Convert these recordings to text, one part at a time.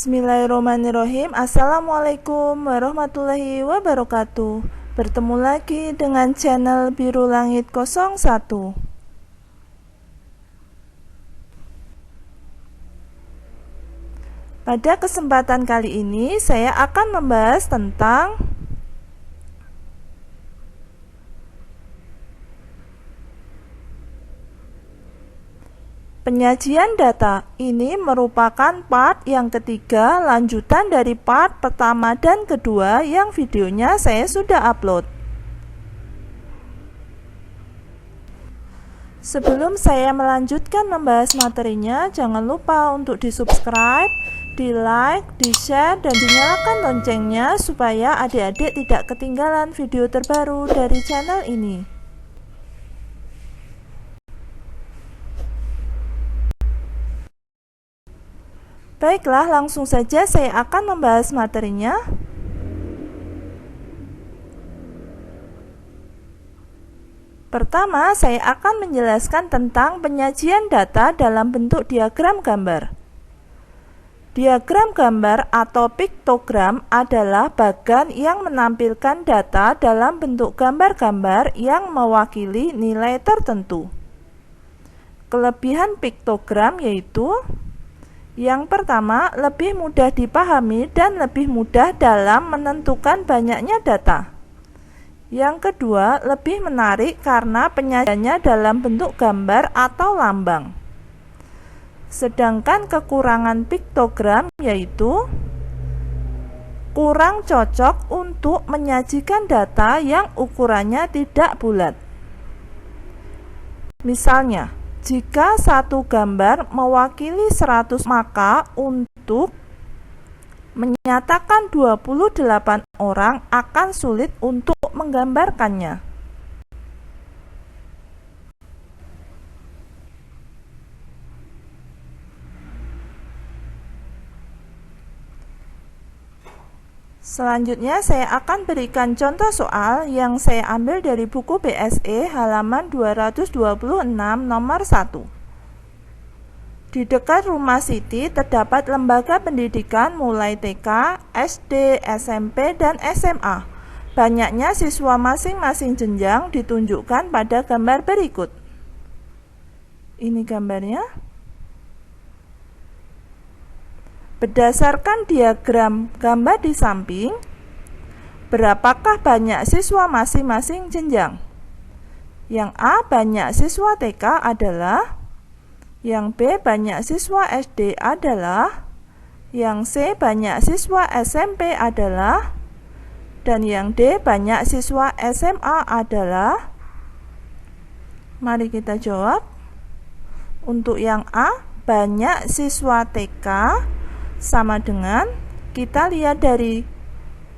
Bismillahirrahmanirrahim. Assalamualaikum warahmatullahi wabarakatuh. Bertemu lagi dengan channel Biru Langit 01. Pada kesempatan kali ini saya akan membahas tentang penyajian data. Ini merupakan part yang ketiga, lanjutan dari part pertama dan kedua yang videonya saya sudah upload. Sebelum saya melanjutkan membahas materinya, jangan lupa untuk di-subscribe, di-like, di-share, dan dinyalakan loncengnya supaya adik-adik tidak ketinggalan video terbaru dari channel ini. Baiklah, langsung saja saya akan membahas materinya. Pertama, saya akan menjelaskan tentang penyajian data dalam bentuk diagram gambar. Diagram gambar atau piktogram adalah bagan yang menampilkan data dalam bentuk gambar-gambar yang mewakili nilai tertentu. Kelebihan piktogram yaitu: yang pertama, lebih mudah dipahami dan lebih mudah dalam menentukan banyaknya data. Yang kedua, lebih menarik karena penyajiannya dalam bentuk gambar atau lambang. Sedangkan kekurangan piktogram yaitu kurang cocok untuk menyajikan data yang ukurannya tidak bulat. Misalnya, jika satu gambar mewakili 100, maka untuk menyatakan 28 orang akan sulit untuk menggambarkannya. Selanjutnya saya akan berikan contoh soal yang saya ambil dari buku BSE halaman 226 nomor 1. Di dekat rumah Siti terdapat lembaga pendidikan mulai TK, SD, SMP, dan SMA. Banyaknya siswa masing-masing jenjang ditunjukkan pada gambar berikut. Ini gambarnya. Berdasarkan diagram gambar di samping, berapakah banyak siswa masing-masing jenjang? Yang A, banyak siswa TK adalah, yang B, banyak siswa SD adalah, yang C, banyak siswa SMP adalah, dan yang D, banyak siswa SMA adalah. Mari kita jawab. Untuk yang A, banyak siswa TK sama dengan, kita lihat dari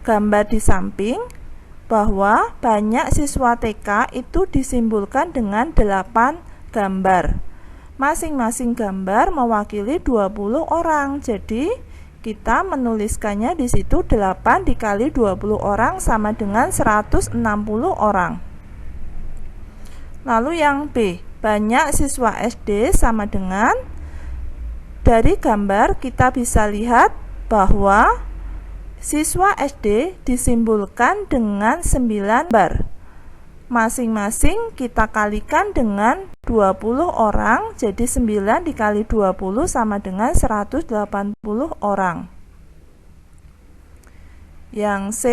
gambar di samping bahwa banyak siswa TK itu disimbolkan dengan 8 gambar. Masing-masing gambar mewakili 20 orang. Jadi kita menuliskannya di situ 8 dikali 20 orang sama dengan 160 orang. Lalu yang B, banyak siswa SD sama dengan, dari gambar kita bisa lihat bahwa siswa SD disimbolkan dengan 9 gambar. Masing-masing kita kalikan dengan 20 orang, jadi 9 dikali 20 sama dengan 180 orang. Yang C,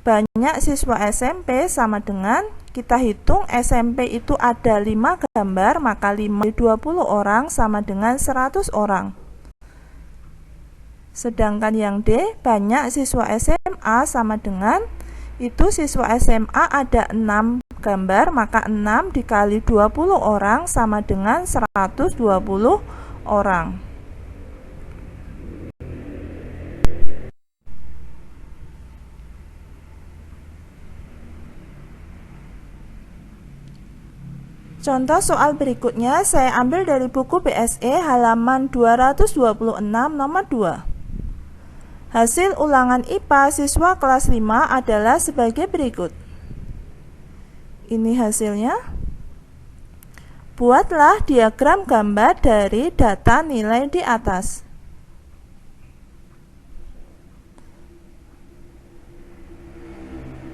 banyak siswa SMP sama dengan, kita hitung SMP itu ada 5 gambar, maka 5 dikali 20 orang sama dengan 100 orang. Sedangkan yang D, banyak siswa SMA sama dengan, itu siswa SMA ada 6 gambar, maka 6 dikali 20 orang sama dengan 120 orang. Contoh soal berikutnya saya ambil dari buku BSE halaman 226 nomor 2. Hasil ulangan IPA siswa kelas 5 adalah sebagai berikut. Ini hasilnya. Buatlah diagram gambar dari data nilai di atas.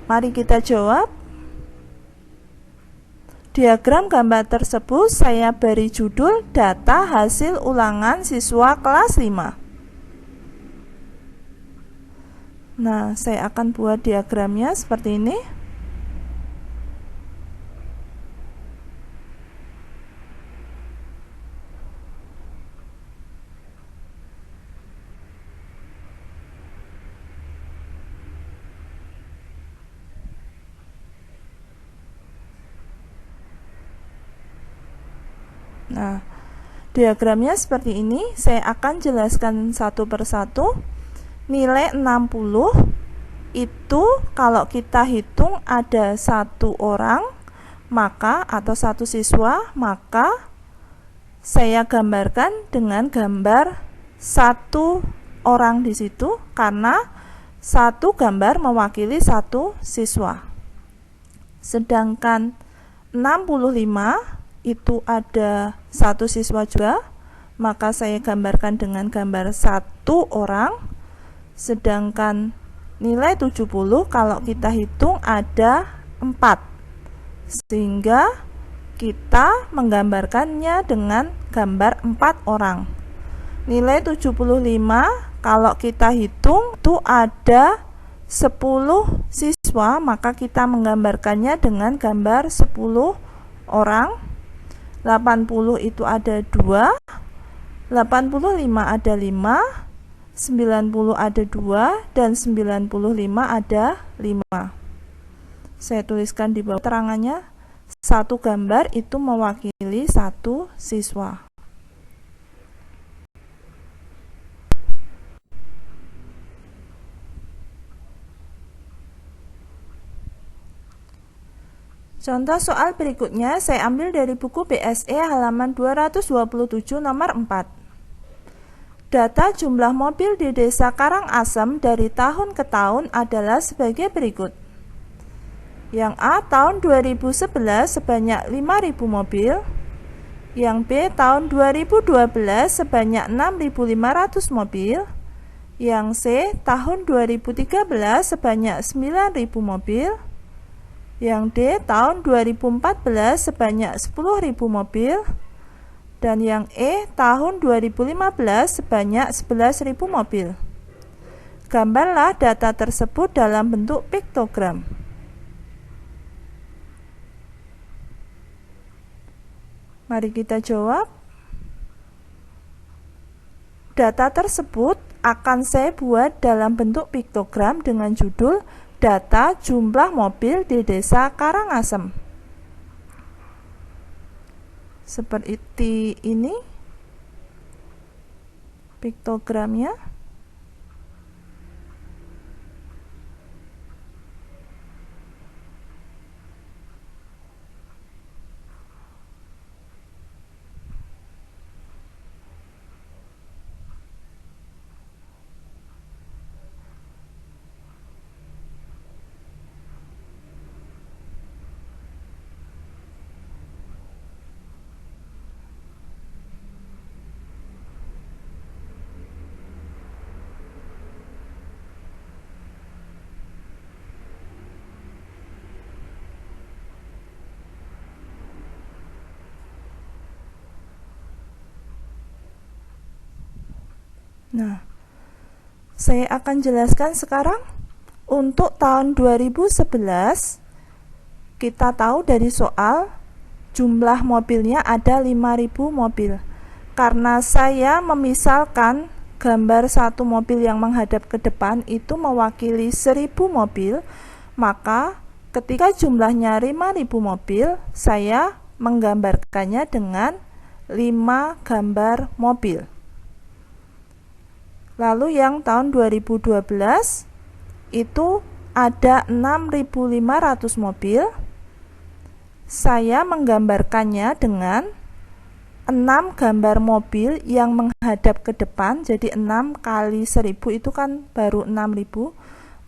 Mari kita jawab. Diagram gambar tersebut saya beri judul data hasil ulangan siswa kelas 5. Nah, saya akan buat diagramnya seperti ini. Nah, diagramnya seperti ini. Saya akan jelaskan satu persatu. Nilai 60 itu kalau kita hitung ada satu orang atau satu siswa, maka saya gambarkan dengan gambar satu orang di situ karena satu gambar mewakili satu siswa. Sedangkan 65 itu ada satu siswa juga, maka saya gambarkan dengan gambar satu orang. Sedangkan nilai 70 kalau kita hitung ada 4, sehingga kita menggambarkannya dengan gambar 4 orang. Nilai 75 kalau kita hitung itu ada 10 siswa, maka kita menggambarkannya dengan gambar 10 orang. 80 itu ada 2, 85 ada 5, 90 ada 2, dan 95 ada 5. Saya tuliskan di bawah terangannya, satu gambar itu mewakili satu siswa. Contoh soal berikutnya saya ambil dari buku BSE halaman 227 nomor 4. Data jumlah mobil di Desa Karangasem dari tahun ke tahun adalah sebagai berikut. Yang A, tahun 2011 sebanyak 5.000 mobil. Yang B, tahun 2012 sebanyak 6.500 mobil. Yang C, tahun 2013 sebanyak 9.000 mobil. Yang D, tahun 2014 sebanyak 10.000 mobil. Dan yang E, tahun 2015 sebanyak 11.000 mobil. Gambarlah data tersebut dalam bentuk piktogram. Mari kita jawab. Data tersebut akan saya buat dalam bentuk piktogram dengan judul data jumlah mobil di Desa Karangasem. Seperti ini piktogramnya. Nah, saya akan jelaskan sekarang. Untuk tahun 2011 kita tahu dari soal jumlah mobilnya ada 5.000 mobil. Karena saya memisalkan gambar satu mobil yang menghadap ke depan itu mewakili 1.000 mobil, maka ketika jumlahnya 5.000 mobil, saya menggambarkannya dengan 5 gambar mobil. Lalu yang tahun 2012 itu ada 6.500 mobil. Saya menggambarkannya dengan 6 gambar mobil yang menghadap ke depan. Jadi 6 kali 1.000 itu kan baru 6.000.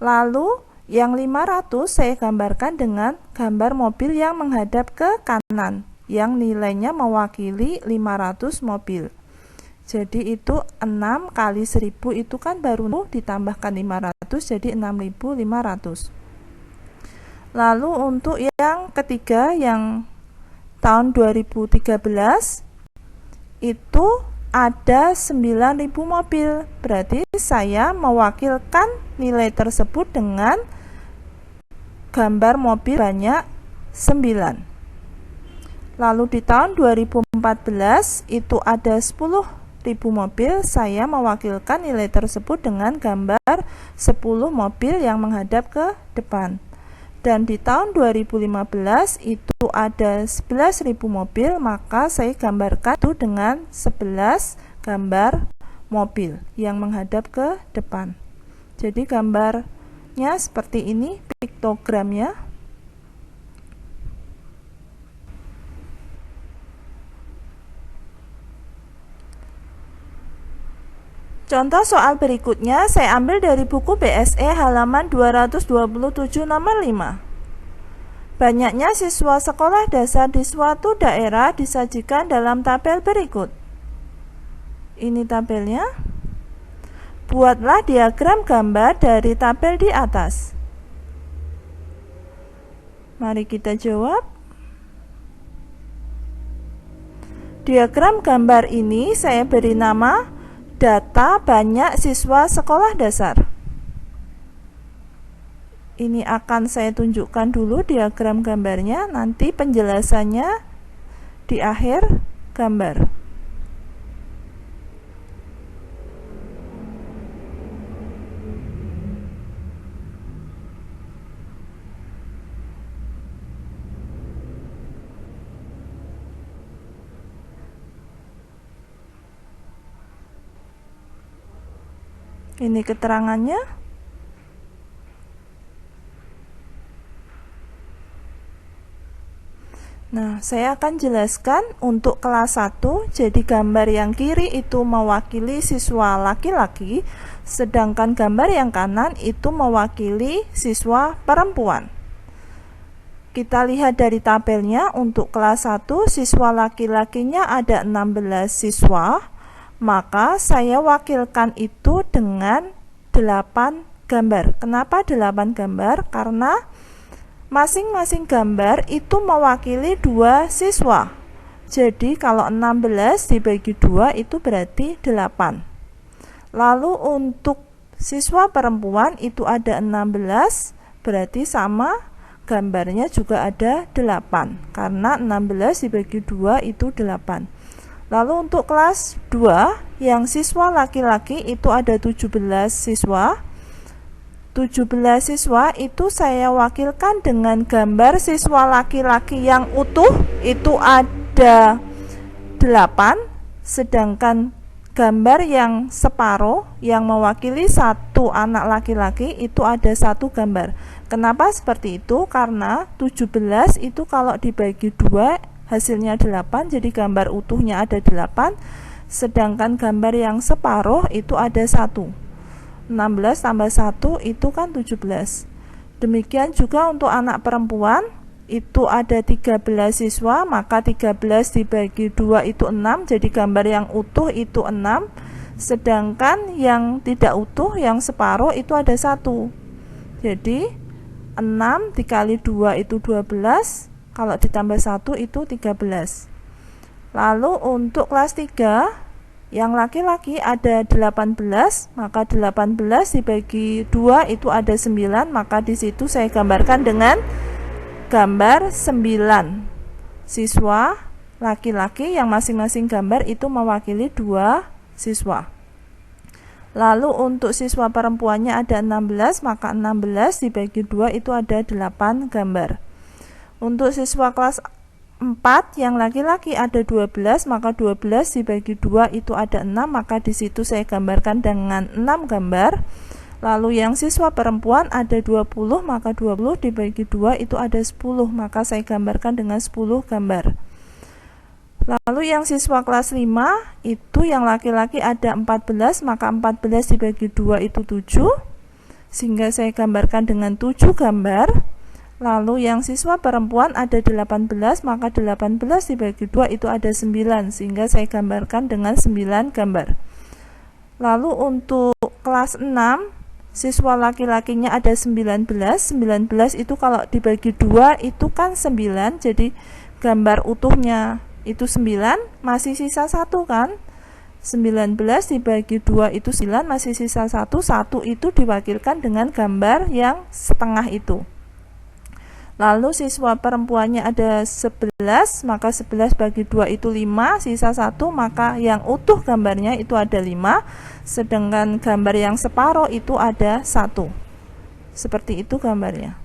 Lalu yang 500 saya gambarkan dengan gambar mobil yang menghadap ke kanan, yang nilainya mewakili 500 mobil. Jadi itu 6 kali 1.000 itu kan baru ditambahkan 500, jadi 6.500. Lalu untuk yang ketiga, yang tahun 2013 itu ada 9.000 mobil. Berarti saya mewakilkan nilai tersebut dengan gambar mobil banyak 9. Lalu di tahun 2014 itu ada 10.000 mobil, saya mewakilkan nilai tersebut dengan gambar 10 mobil yang menghadap ke depan. Dan di tahun 2015 itu ada 11.000 mobil, maka saya gambarkan itu dengan 11 gambar mobil yang menghadap ke depan. Jadi gambarnya seperti ini, piktogramnya. Contoh soal berikutnya saya ambil dari buku BSE halaman 227 nomor 5. Banyaknya siswa sekolah dasar di suatu daerah disajikan dalam tabel berikut. Ini tabelnya. Buatlah diagram gambar dari tabel di atas. Mari kita jawab. Diagram gambar ini saya beri nama data banyak siswa sekolah dasar. Ini akan saya tunjukkan dulu diagram gambarnya, nanti penjelasannya di akhir gambar. Ini keterangannya. Nah, saya akan jelaskan untuk kelas 1. Jadi gambar yang kiri itu mewakili siswa laki-laki, sedangkan gambar yang kanan itu mewakili siswa perempuan. Kita lihat dari tabelnya, untuk kelas 1 siswa laki-lakinya ada 16 siswa. Maka saya wakilkan itu dengan 8 gambar. Kenapa 8 gambar? Karena masing-masing gambar itu mewakili 2 siswa. Jadi kalau 16 dibagi 2 itu berarti 8. Lalu untuk siswa perempuan itu ada 16, berarti sama gambarnya juga ada 8. Karena 16 dibagi 2 itu 8. Lalu untuk kelas 2 yang siswa laki-laki itu ada 17 siswa. 17 siswa itu saya wakilkan dengan gambar siswa laki-laki yang utuh itu ada 8, sedangkan gambar yang separuh yang mewakili satu anak laki-laki itu ada 1 gambar. Kenapa seperti itu? Karena 17 itu kalau dibagi 2 hasilnya 8, jadi gambar utuhnya ada 8, sedangkan gambar yang separuh itu ada 1. 16 tambah 1 itu kan 17. Demikian juga untuk anak perempuan itu ada 13 siswa, maka 13 dibagi 2 itu 6, jadi gambar yang utuh itu 6, sedangkan yang tidak utuh, yang separuh itu ada 1. Jadi 6 dikali 2 itu 12, kalau ditambah 1 itu 13. Lalu untuk kelas 3 yang laki-laki ada 18, maka 18 dibagi 2 itu ada 9, maka di situ saya gambarkan dengan gambar 9 siswa laki-laki yang masing-masing gambar itu mewakili 2 siswa. Lalu untuk siswa perempuannya ada 16, maka 16 dibagi 2 itu ada 8 gambar. Untuk siswa kelas 4 yang laki-laki ada 12, maka 12 dibagi 2 itu ada 6, maka di situ saya gambarkan dengan 6 gambar. Lalu yang siswa perempuan ada 20, maka 20 dibagi 2 itu ada 10, maka saya gambarkan dengan 10 gambar. Lalu yang siswa kelas 5 itu yang laki-laki ada 14, maka 14 dibagi 2 itu 7, sehingga saya gambarkan dengan 7 gambar. Lalu yang siswa perempuan ada 18, maka 18 dibagi 2 itu ada 9, sehingga saya gambarkan dengan 9 gambar. Lalu untuk kelas 6 Siswa laki-lakinya ada 19. 19 itu kalau dibagi 2 itu kan 9. Jadi gambar utuhnya itu 9, masih sisa 1 kan. 19 dibagi 2 itu 9, masih sisa 1. 1 itu diwakilkan dengan gambar yang setengah itu. Lalu siswa perempuannya ada 11, maka 11 bagi 2 itu 5, sisa 1, maka yang utuh gambarnya itu ada 5, sedangkan gambar yang separuh itu ada 1. Seperti itu gambarnya.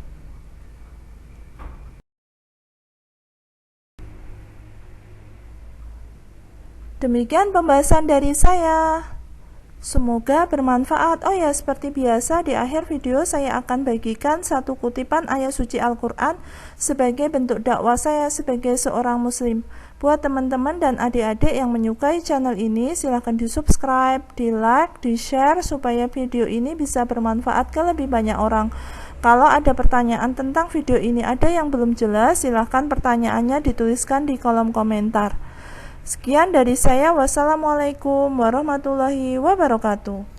Demikian pembahasan dari saya. Semoga bermanfaat. Oh ya, seperti biasa di akhir video saya akan bagikan satu kutipan ayat suci Al-Quran sebagai bentuk dakwah saya sebagai seorang muslim. Buat teman-teman dan adik-adik yang menyukai channel ini, silahkan di subscribe, di like, di share supaya video ini bisa bermanfaat ke lebih banyak orang. Kalau ada pertanyaan tentang video ini ada yang belum jelas, silahkan pertanyaannya dituliskan di kolom komentar. Sekian dari saya. Wassalamualaikum warahmatullahi wabarakatuh.